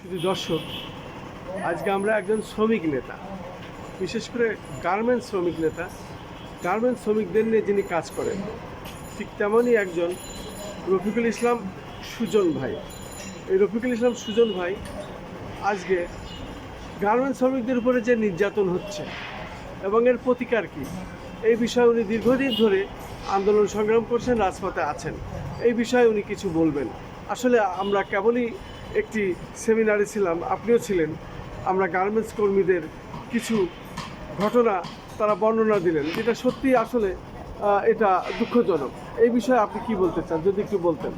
শুধু দর্শক, আজকে আমরা একজন শ্রমিক নেতা, বিশেষ করে গার্মেন্টস শ্রমিক নেতা, গার্মেন্টস শ্রমিকদের নিয়ে যিনি কাজ করেন, ঠিক তেমনই একজন রফিকুল ইসলাম সুজন ভাই। এই রফিকুল ইসলাম সুজন ভাই আজকে গার্মেন্টস শ্রমিকদের উপরে যে নির্যাতন হচ্ছে এবং এর প্রতিকার কী, এই বিষয়ে উনি দীর্ঘদিন ধরে আন্দোলন সংগ্রাম করছেন, রাজপথে আছেন। এই বিষয়ে উনি কিছু বলবেন। আসলে আমরা কেবলই একটি সেমিনারে ছিলাম, আপনিও ছিলেন। আমরা গার্মেন্টস কর্মীদের কিছু ঘটনা তারা বর্ণনা দিলেন, যেটা সত্যি আসলে এটা দুঃখজনক। এই বিষয়ে আপনি কি বলতে চান, যদি একটু বলতেন।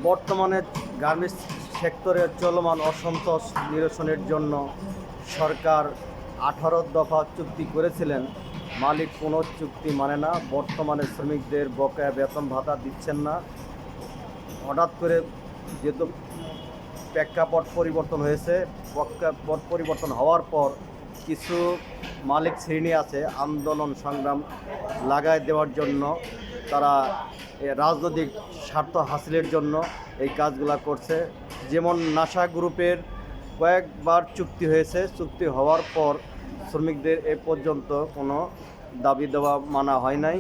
বর্তমানে গার্মেন্টস সেক্টরে চলমান অসন্তোষ নিরসনের জন্য সরকার 18 দফা চুক্তি করেছিলেন। মালিক কোনো চুক্তি মানে না। বর্তমানে শ্রমিকদের বকেয়া বেতন ভাতা দিচ্ছেন না। হঠাৎ করে যেহেতু প্রেক্ষাপট পরিবর্তন হয়েছে, প্রেক্ষাপট পরিবর্তন হওয়ার পর কিছু মালিক শ্রেণী আছে আন্দোলন সংগ্রাম লাগায় দেওয়ার জন্য, তারা রাজনৈতিক স্বার্থ হাসিলের জন্য এই কাজগুলা করছে। যেমন নাসা গ্রুপের কয়েকবার চুক্তি হয়েছে, চুক্তি হওয়ার পর শ্রমিকদের এ পর্যন্ত কোনো দাবি দেওয়া মানা হয় নাই।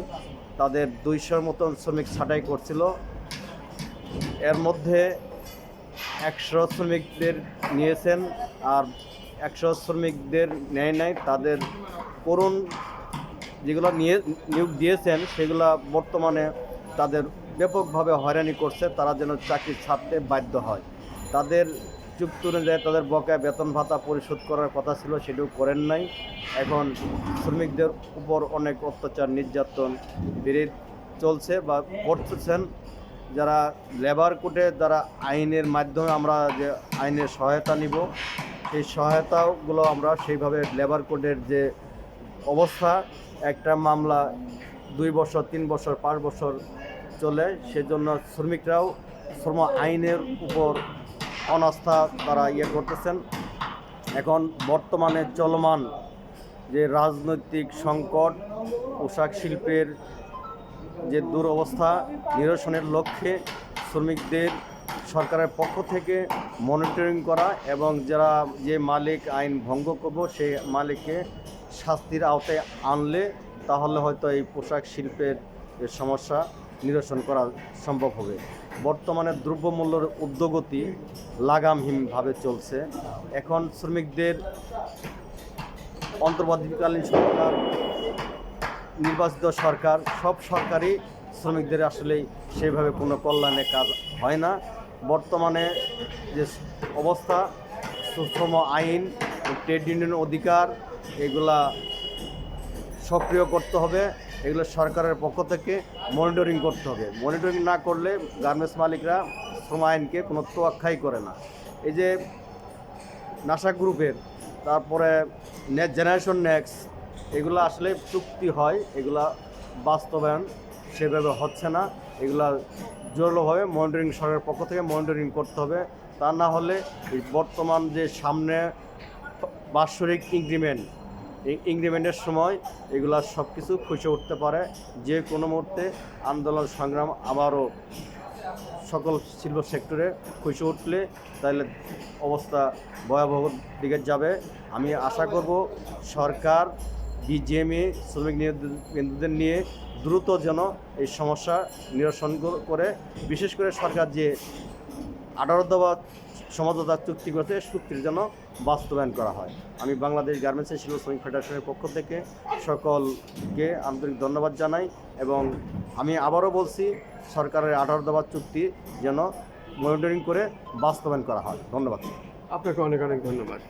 তাদের 200 মতন শ্রমিক ছাঁটাই করছিল, এর মধ্যে 100 শ্রমিকদের নিয়েছেন আর 100 শ্রমিকদের নেয় নাই। তাদের করুণ যেগুলো নিয়োগ দিয়েছেন সেগুলো বর্তমানে তাদের ব্যাপকভাবে হয়রানি করছে, তারা যেন চাকরি ছাড়তে বাধ্য হয়। তাদের চুক্তি অনুযায়ী তাদের বকেয়া বেতন ভাতা পরিশোধ করার কথা ছিল, সেটাও করেন নাই। এখন শ্রমিকদের উপর অনেক অত্যাচার নির্যাতন বেড়ে চলছে বা করতেছেন। যারা লেবার কোর্টে যারা আইনের মাধ্যমে আমরা যে আইনের সহায়তা নিব, সেই সহায়তাগুলো আমরা সেইভাবে লেবার কোর্টের যে অবস্থা, একটা মামলা 2 বছর 3 বছর 5 বছর চলে, সেজন্য শ্রমিকরাও শ্রম আইনের উপর অনাস্থা তারা করতেছেন। এখন বর্তমানে চলমান যে রাজনৈতিক সংকট, পোশাক শিল্পের যে দুরবস্থা নিরসনের লক্ষ্যে শ্রমিকদের সরকারের পক্ষ থেকে মনিটরিং করা এবং যে মালিক আইন ভঙ্গ করব সেই মালিককে শাস্তির আওতায় আনলে তাহলে হয়তো এই পোশাক শিল্পের সমস্যা নিরসন করা সম্ভব হবে। বর্তমানে দ্রব্যমূল্যের ঊর্ধ্বগতি লাগামহীনভাবে চলছে। এখন শ্রমিকদের অন্তর্বর্তীকালীন সরকার, নির্বাচিত সরকার, সব সরকারই শ্রমিকদের আসলেই সেইভাবে কোনো কল্যাণের কাজ হয় না। বর্তমানে যে অবস্থা, শ্রম আইন, ট্রেড ইউনিয়নের অধিকার, এগুলা সক্রিয় করতে হবে। এগুলো সরকারের পক্ষ থেকে মনিটরিং করতে হবে। মনিটরিং না করলে গার্মেন্টস মালিকরা শ্রম আইনকে কোনো তোয়াক্কাই করে না। এই যে নাসা গ্রুপের, তারপরে জেনারেশন নেক্সট, এগুলো আসলে চুক্তি হয়, এগুলা বাস্তবায়ন সেভাবে হচ্ছে না। এগুলা জোরালোভাবে মনিটরিং সরকারের পক্ষ থেকে মনিটরিং করতে হবে। তা না হলে এই বর্তমান যে সামনে বাৎসরিক ইনক্রিমেন্ট, এই ইনক্রিমেন্টের সময় এগুলা সব কিছু খসে উঠতে পারে। যে কোনো মুহূর্তে আন্দোলন সংগ্রাম আবারও সকল শিল্প সেক্টরে খসে উঠলে তাহলে অবস্থা ভয়াবহ দিকে যাবে। আমি আশা করব সরকার বিজিএমএ শ্রমিক কেন্দ্রদের নিয়ে দ্রুত যেন এই সমস্যা নিরসন করে, বিশেষ করে সরকার যে 18 দফা সমঝোতা চুক্তি করেছে, চুক্তির জন্য বাস্তবায়ন করা হয়। আমি বাংলাদেশ গার্মেন্টস শিল্প শ্রমিক ফেডারেশনের পক্ষ থেকে সকলকে আন্তরিক ধন্যবাদ জানাই এবং আমি আবারও বলছি সরকারের 18 দফা চুক্তি যেন মনিটরিং করে বাস্তবায়ন করা হয়। ধন্যবাদ। আপনাকে অনেক অনেক ধন্যবাদ।